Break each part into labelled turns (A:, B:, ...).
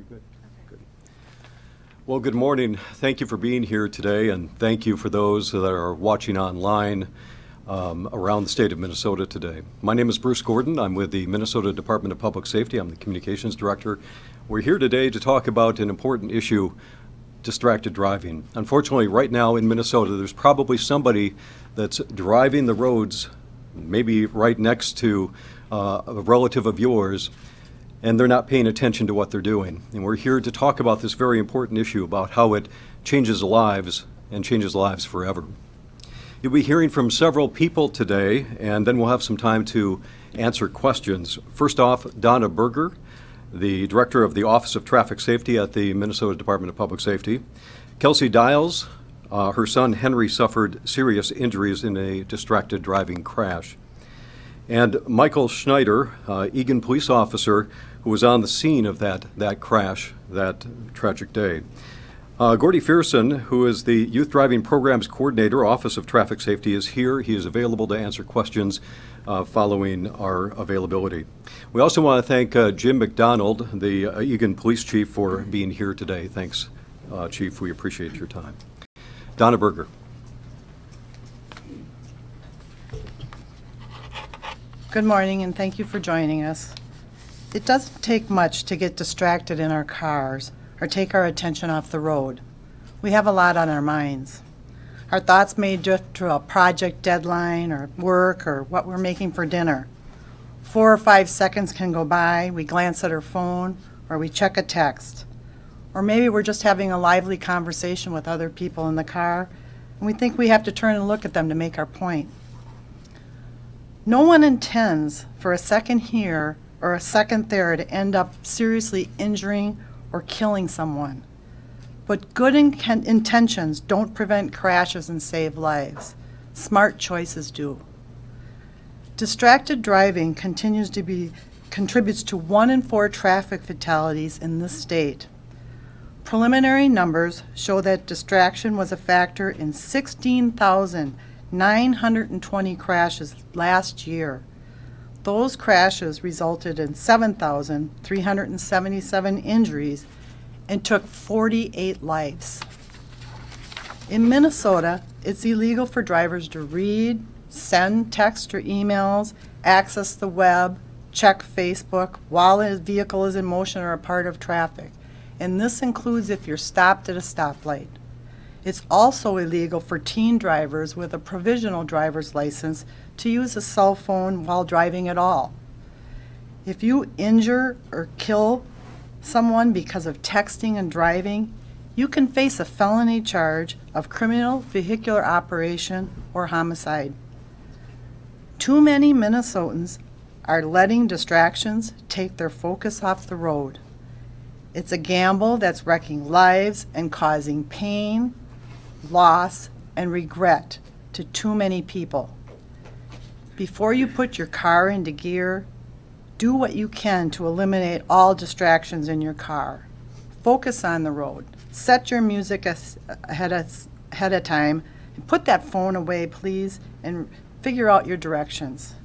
A: good. Good. Well, good morning. Thank you for being here today, and thank you for those that are watching online around the state of Minnesota today. My name is Bruce Gordon. I'm with the Minnesota Department of Public Safety. I'm the Communications Director. We're here today to talk about an important issue, distracted driving. Unfortunately, right now in Minnesota, there's probably somebody that's driving the roads, maybe right next to a relative of yours, and they're not paying attention to what they're doing. And we're here to talk about this very important issue about how it changes lives and changes lives forever. You'll be hearing from several people today, and then we'll have some time to answer questions. First off, Donna Berger, the Director of the Office of Traffic Safety at the Minnesota Department of Public Safety. Kelsey Dyals, her son Henry suffered serious injuries in a distracted driving crash. And Michael Schneider, Eagan police officer, who was on the scene of that crash, that tragic day. Gordy Fearson, who is the Youth Driving Programs Coordinator, Office of Traffic Safety, is here. He is available to answer questions following our availability. We also want to thank Jim McDonald, the Eagan Police Chief, for being here today. Thanks, Chief. We appreciate your time. Donna Berger.
B: Good morning, and thank you for joining us. It doesn't take much to get distracted in our cars or take our attention off the road. We have a lot on our minds. Our thoughts may drift to a project deadline or work or what we're making for dinner. 4 or 5 seconds can go by, we glance at our phone, or we check a text. Or maybe we're just having a lively conversation with other people in the car, and we think we have to turn and look at them to make our point. No one intends for a second here or a second there to end up seriously injuring or killing someone. But good intentions don't prevent crashes and save lives. Smart choices do. Distracted driving contributes to 1 in 4 traffic fatalities in this state. Preliminary numbers show that distraction was a factor in 16,920 crashes last year. Those crashes resulted in 7,377 injuries and took 48 lives. In Minnesota, it's illegal for drivers to read, send text or emails, access the web, check Facebook while a vehicle is in motion or a part of traffic. And this includes if you're stopped at a stoplight. It's also illegal for teen drivers with a provisional driver's license to use a cell phone while driving at all. If you injure or kill someone because of texting and driving, you can face a felony charge of criminal vehicular operation or homicide. Too many Minnesotans are letting distractions take their focus off the road. It's a gamble that's wrecking lives and causing pain, loss, and regret to too many people. Before you put your car into gear, do what you can to eliminate all distractions in your car. Focus on the road. Set your music ahead of time. And put that phone away, please, and figure out your directions.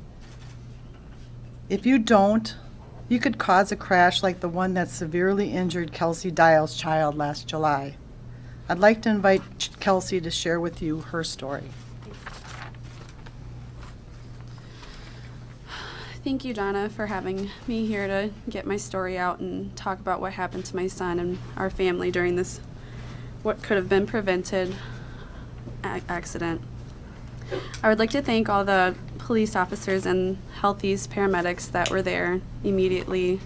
B: If you don't, you could cause a crash like the one that severely injured Kelsey Dyals' child last July. I'd like to invite Kelsey to share with you her story.
C: Thank you, Donna, for having me here to get my story out and talk about what happened to my son and our family during this, what could have been prevented accident. I would like to thank all the police officers and Health East paramedics that were there immediately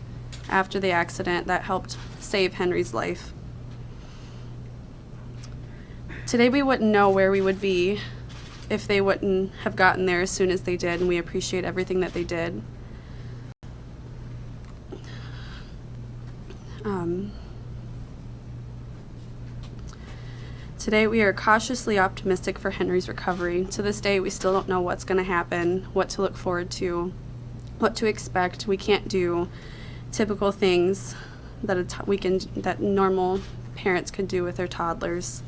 C: after the accident that helped save Henry's life. Today we wouldn't know where we would be if they wouldn't have gotten there as soon as they did, and we appreciate everything that they did. Today we are cautiously optimistic for Henry's recovery. To this day, we still don't know what's going to happen, what to look forward to, what to expect. We can't do typical things that normal parents could do with their toddlers.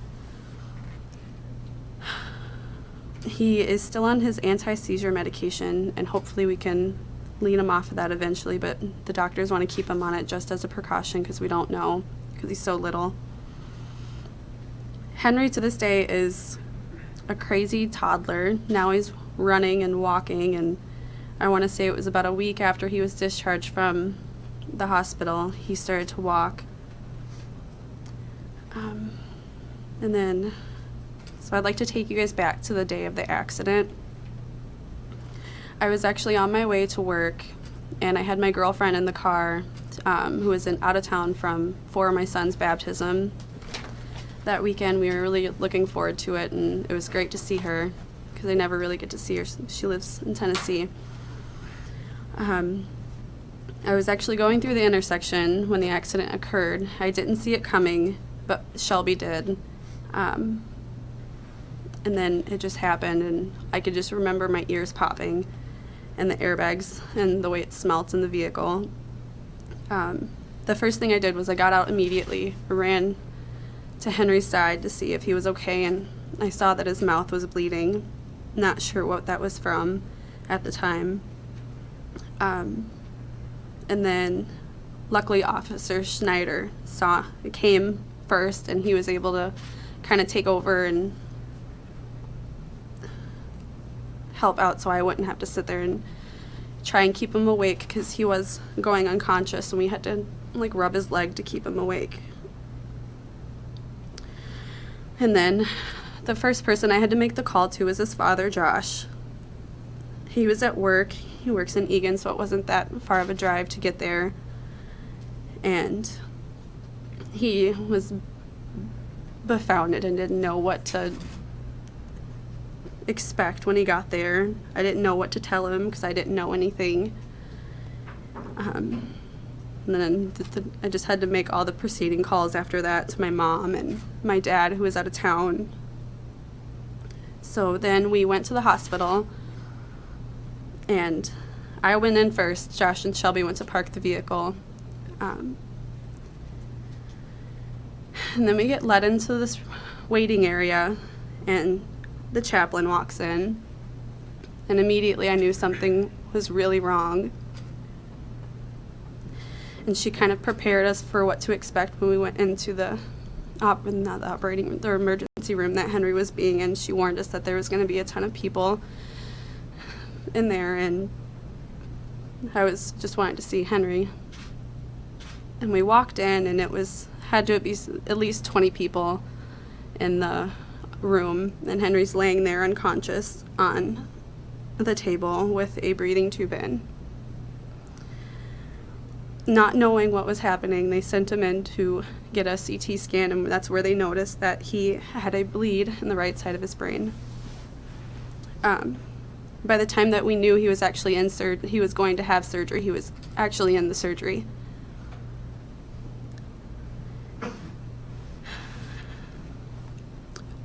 C: He is still on his anti-seizure medication, and hopefully we can lean him off of that eventually, but the doctors want to keep him on it just as a precaution because we don't know, because he's so little. Henry to this day is a crazy toddler. Now he's running and walking, and I want to say it was about a week after he was discharged from the hospital, he started to walk. And then, so I'd like to take you guys back to the day of the accident. I was actually on my way to work, and I had my girlfriend in the car, who was out of town for my son's baptism. That weekend, we were really looking forward to it, and it was great to see her, because I never really get to see her. She lives in Tennessee. I was actually going through the intersection when the accident occurred. I didn't see it coming, but Shelby did. And then it just happened, and I could just remember my ears popping and the airbags and the way it smelt in the vehicle. The first thing I did was I got out immediately, ran to Henry's side to see if he was okay, and I saw that his mouth was bleeding. Not sure what that was from at the time. And then luckily Officer Schneider came first, and he was able to kind of take over and help out so I wouldn't have to sit there and try and keep him awake, because he was going unconscious and we had to like rub his leg to keep him awake. And then the first person I had to make the call to was his father, Josh. He was at work. He works in Eagan, so it wasn't that far of a drive to get there. And he was befounded and didn't know what to expect when he got there. I didn't know what to tell him because I didn't know anything. And then I just had to make all the preceding calls after that to my mom and my dad, who was out of town. So then we went to the hospital, and I went in first. Josh and Shelby went to park the vehicle. And then we get led into this waiting area, and the chaplain walks in, and immediately I knew something was really wrong. And she kind of prepared us for what to expect when we went into the emergency room that Henry was being in. She warned us that there was going to be a ton of people in there, and I was just wanting to see Henry. And we walked in, and had to be at least 20 people in the room, and Henry's laying there unconscious on the table with a breathing tube in. Not knowing what was happening, they sent him in to get a CT scan, and that's where they noticed that he had a bleed in the right side of his brain. By the time that we knew he was actually he was going to have surgery, he was actually in the surgery.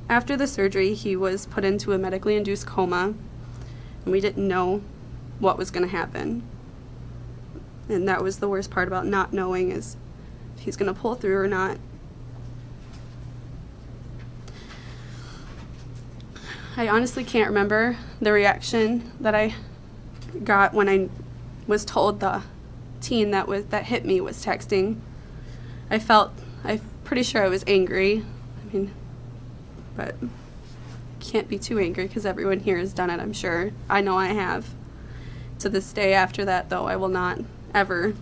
C: After the surgery, he was put into a medically induced coma, and we didn't know what was going to happen. And that was the worst part about not knowing, is if he's going to pull through or not. I honestly can't remember the reaction that I got when I was told the teen that hit me was texting. I'm pretty sure I was angry. But can't be too angry because everyone here has done it, I'm sure. I know I have. To this day after that, though, I will not ever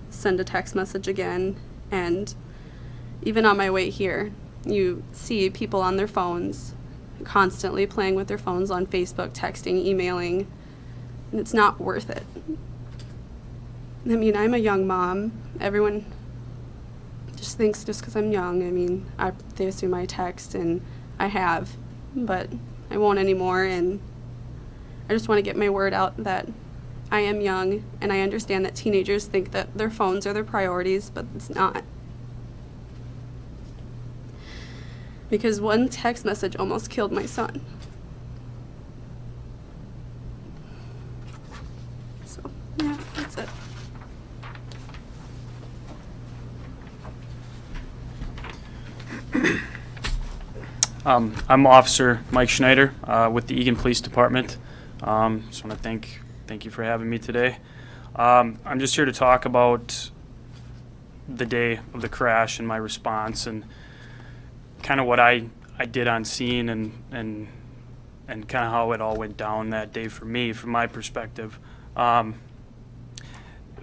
C: send a text message again. And even on my way here, you see people on their phones, constantly playing with their phones on Facebook, texting, emailing, and it's not worth it. I mean, I'm a young mom. Everyone just thinks just because I'm young, they assume I text, and I have, but I won't anymore, and I just want to get my word out that I am young, and I understand that teenagers think that their phones are their priorities, but it's not. Because one text message almost killed my son. So, yeah, that's it.
D: I'm Officer Mike Schneider with the Eagan Police Department. Just want to thank you for having me today. I'm just here to talk about the day of the crash and my response and kind of what I did on scene and kind of how it all went down that day for me, from my perspective.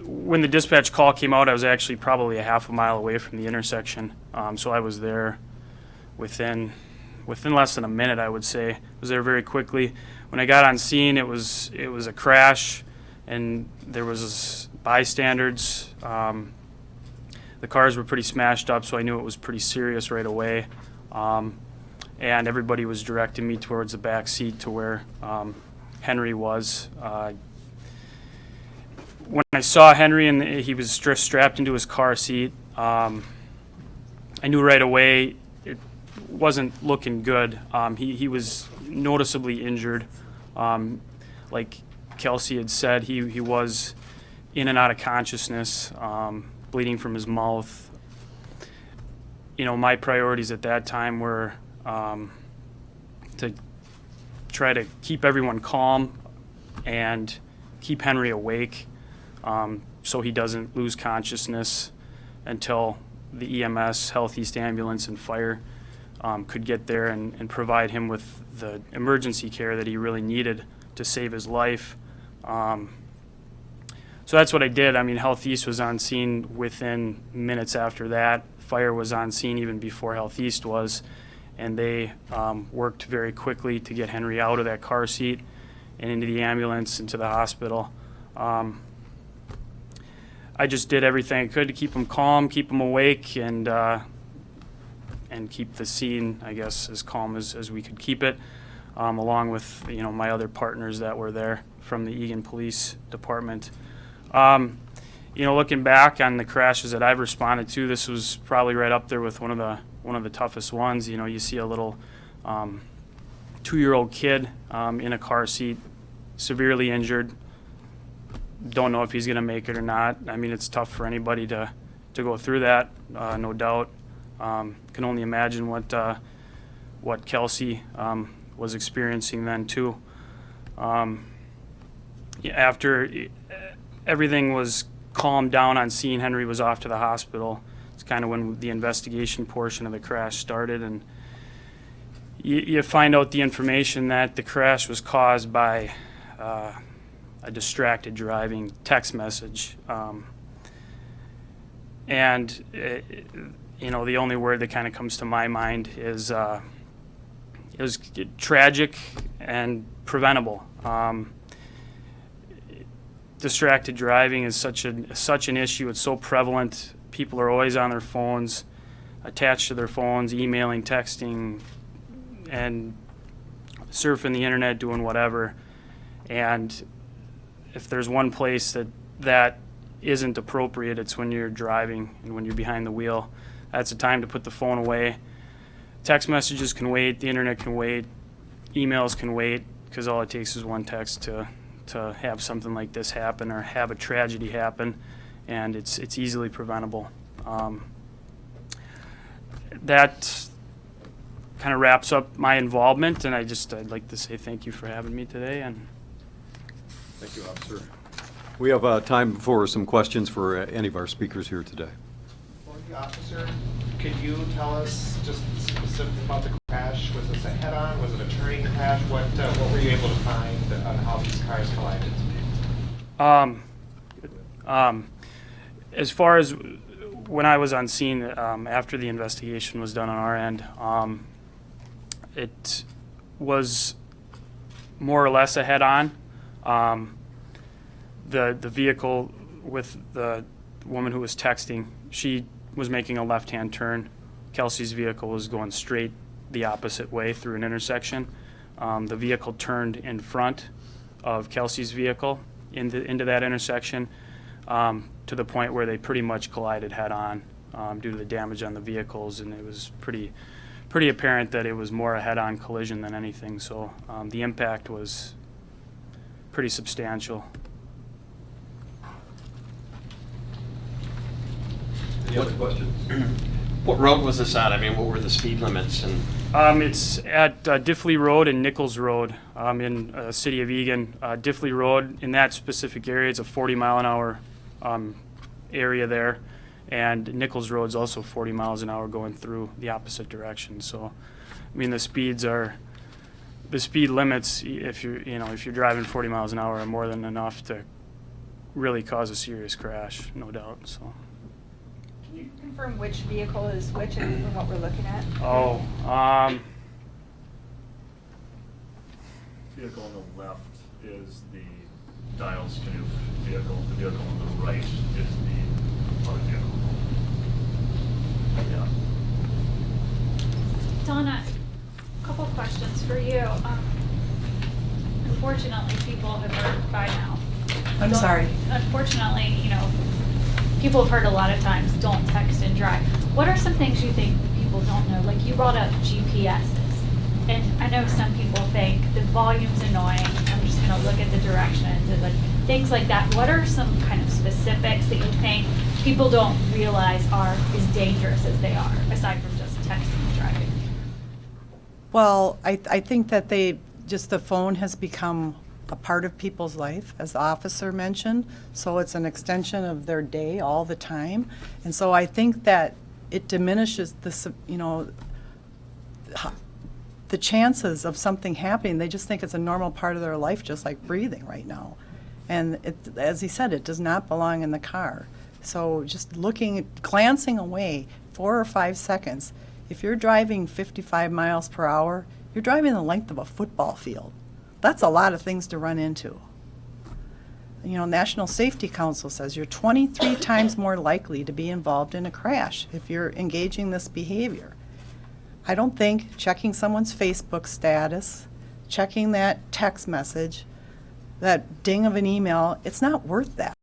D: When the dispatch call came out, I was actually probably a half a mile away from the intersection, so I was there within less than a minute, I would say. I was there very quickly. When I got on scene, it was a crash, and there was bystanders. The cars were pretty smashed up, so I knew it was pretty serious right away. And everybody was directing me towards the back seat to where Henry was. When I saw Henry and he was strapped into his car seat, I knew right away it wasn't looking good. He was noticeably injured. Like Kelsey had said, he was in and out of consciousness, bleeding from his mouth. You know, my priorities at that time were to try to keep everyone calm and keep Henry awake, so he doesn't lose consciousness until the EMS, Health East Ambulance, and fire could get there and provide him with the emergency care that he really needed to save his life. So that's what I did. I mean, Health East was on scene within minutes after that. Fire was on scene even before Health East was, and they worked very quickly to get Henry out of that car seat and into the ambulance, into the hospital. I just did everything I could to keep him calm, keep him awake, and keep the scene, I guess, as calm as we could keep it, along with, you know, my other partners that were there from the Eagan Police Department. You know, looking back on the crashes that I've responded to, this was probably right up there with one of the toughest ones. You know, you see a little 2-year-old kid in a car seat, severely injured. Don't know if he's going to make it or not. I mean, it's tough for anybody to go through that, no doubt. Can only imagine what Kelsey was experiencing then too. After everything was calmed down on scene, Henry was off to the hospital. It's kind of when the investigation portion of the crash started, and you find out the information that the crash was caused by a distracted driving text message. You know, the only word that kind of comes to my mind is it was tragic and preventable. Distracted driving is such an issue. It's so prevalent. People are always on their phones, attached to their phones, emailing, texting, and surfing the internet, doing whatever. And if there's one place that isn't appropriate, it's when you're driving and when you're behind the wheel. That's a time to put the phone away. Text messages can wait, the internet can wait, emails can wait, because all it takes is one text to have something like this happen or have a tragedy happen, and it's easily preventable. That kind of wraps up my involvement, and I'd like to say thank you for having me today. And
A: Thank you, officer. We have time for some questions for any of our speakers here today.
E: Well, the officer, could you tell us just specific about the crash? Was this a head-on? Was it a turning crash? What were you able to find on how these cars collided?
D: As far as when I was on scene, after the investigation was done on our end, it was more or less a head-on. The vehicle with the woman who was texting, she was making a left-hand turn. Kelsey's vehicle was going straight the opposite way through an intersection. The vehicle turned in front of Kelsey's vehicle into that intersection, to the point where they pretty much collided head-on due to the damage on the vehicles, and it was pretty apparent that it was more a head-on collision than anything. So the impact was pretty substantial.
A: Any other questions?
F: What road was this on? I mean, what were the speed limits? And
D: It's at Diffley Road and Nichols Road in the city of Eagan. Diffley Road, in that specific area, it's a 40-mile-an-hour area there. And Nichols Road is also 40 miles an hour going through the opposite direction. So, I mean, the speed limits, if you're driving 40 miles an hour, are more than enough to really cause a serious crash, no doubt. So.
G: Can you confirm which vehicle is which and what we're looking at?
D: Oh,
H: Vehicle on the left is the Dyals canoe vehicle. The vehicle on the right is the other vehicle. Yeah.
I: Donna, a couple questions for you. Unfortunately, people have heard by now.
B: I'm sorry.
I: Unfortunately, people have heard a lot of times, don't text and drive. What are some things you think people don't know? Like you brought up GPSs. And I know some people think the volume's annoying. I'm just going to look at the directions and like things like that. What are some kind of specifics that you think people don't realize are as dangerous as they are, aside from just texting and driving?
B: Well, I think that the phone has become a part of people's life, as the officer mentioned, so it's an extension of their day all the time. And so I think that it diminishes the chances of something happening. They just think it's a normal part of their life, just like breathing right now. And as he said, it does not belong in the car. So just glancing away 4 or 5 seconds, if you're driving 55 miles per hour, you're driving the length of a football field. That's a lot of things to run into. National Safety Council says you're 23 times more likely to be involved in a crash if you're engaging this behavior. I don't think checking someone's Facebook status, checking that text message, that ding of an email, it's not worth that.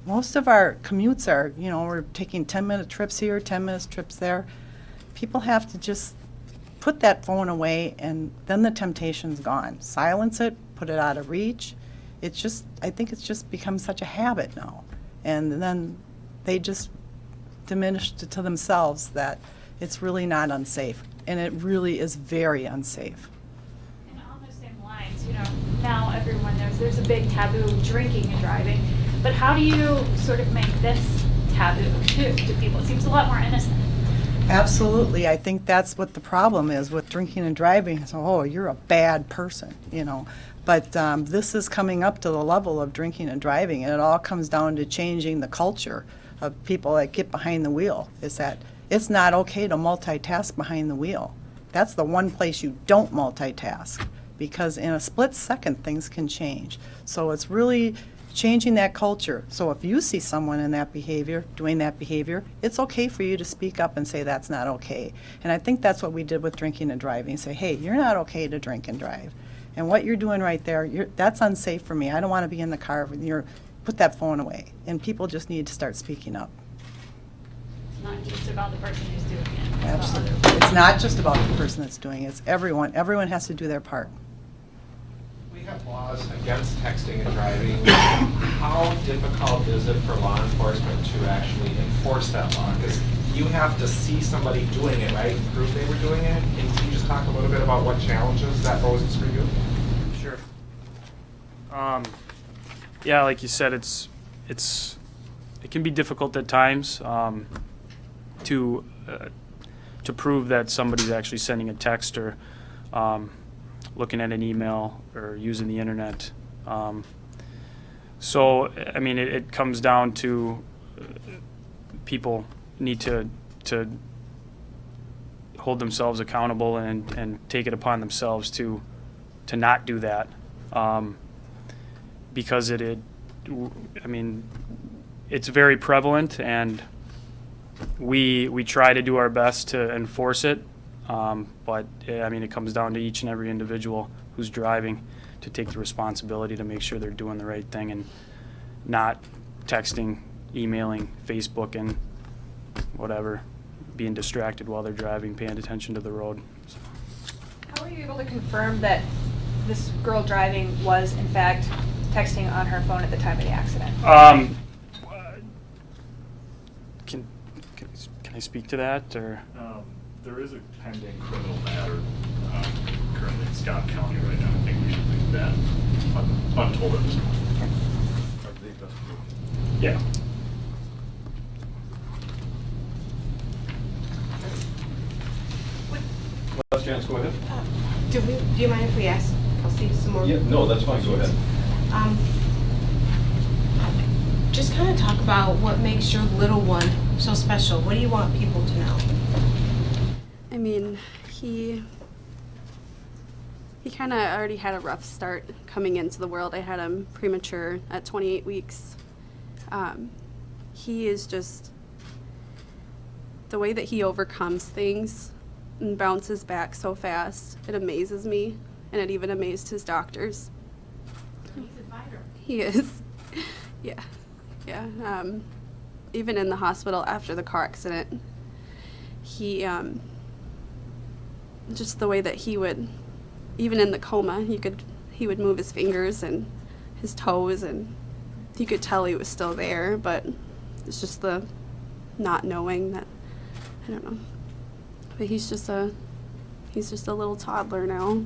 B: Most of our commutes are, we're taking 10-minute trips here, 10-minute trips there. People have to just put that phone away, and then the temptation's gone. Silence it, put it out of reach. I think it's just become such a habit now. And then they just diminish to themselves that it's really not unsafe. And it really is very unsafe.
I: And on those same lines, now everyone knows there's a big taboo drinking and driving, but how do you sort of make this taboo to people? It seems a lot more innocent.
B: Absolutely. I think that's what the problem is with drinking and driving. So, oh, you're a bad person, But this is coming up to the level of drinking and driving, and it all comes down to changing the culture of people that get behind the wheel. Is that it's not okay to multitask behind the wheel. That's the one place you don't multitask, because in a split second things can change. So it's really changing that culture. So if you see someone in that behavior, doing that behavior, it's okay for you to speak up and say that's not okay. And I think that's what we did with drinking and driving. Say, hey, you're not okay to drink and drive. And what you're doing right there, that's unsafe for me. I don't want to be in the car when put that phone away. And people just need to start speaking up.
I: It's not just about the person who's doing it.
B: Absolutely. It's not just about the person that's doing it. It's everyone. Everyone has to do their part.
E: We have laws against texting and driving. How difficult is it for law enforcement to actually enforce that law? Because you have to see somebody doing it, right, and prove they were doing it. Can you just talk a little bit about what challenges that poses for you?
D: Sure. Yeah, like you said, it can be difficult at times to prove that somebody's actually sending a text or looking at an email or using the internet. So, I mean, it comes down to people need to hold themselves accountable and take it upon themselves to not do that, because it's very prevalent, and we try to do our best to enforce it, but it comes down to each and every individual who's driving to take the responsibility to make sure they're doing the right thing and not texting, emailing, Facebooking, whatever, being distracted while they're driving, paying attention to the road. So.
G: How were you able to confirm that this girl driving was, in fact, texting on her phone at the time of the accident?
D: Can I I speak to that, or?
H: There is a pending criminal matter currently in Scott County right now. I think we should leave that untold at this point. Yeah.
A: Last chance, go ahead.
J: Do you mind if we ask Kelsey some more?
A: No, that's fine, go ahead.
J: Just kind of talk about what makes your little one so special. What do you want people to know?
C: I mean, he kind of already had a rough start coming into the world. I had him premature at 28 weeks. He is just, the way that he overcomes things and bounces back so fast, it amazes me, and it even amazed his doctors.
J: He's a fighter.
C: He is. Yeah. Yeah. Even in the hospital after the car accident, he, just the way that he would, even in the coma, he would move his fingers and his toes, and you could tell he was still there, but it's just the not knowing that, I don't know. But he's just a little toddler now.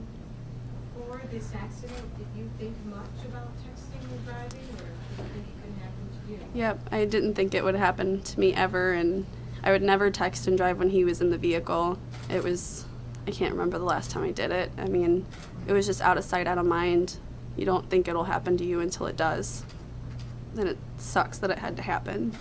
J: Before this accident, did you think much about texting and driving, or did you think it couldn't happen to you?
C: Yep, I didn't think it would happen to me ever, and I would never text and drive when he was in the vehicle. I can't remember the last time I did it. I mean, it was just out of sight, out of mind. You don't think it'll happen to you until it does. Then it sucks that it had to happen.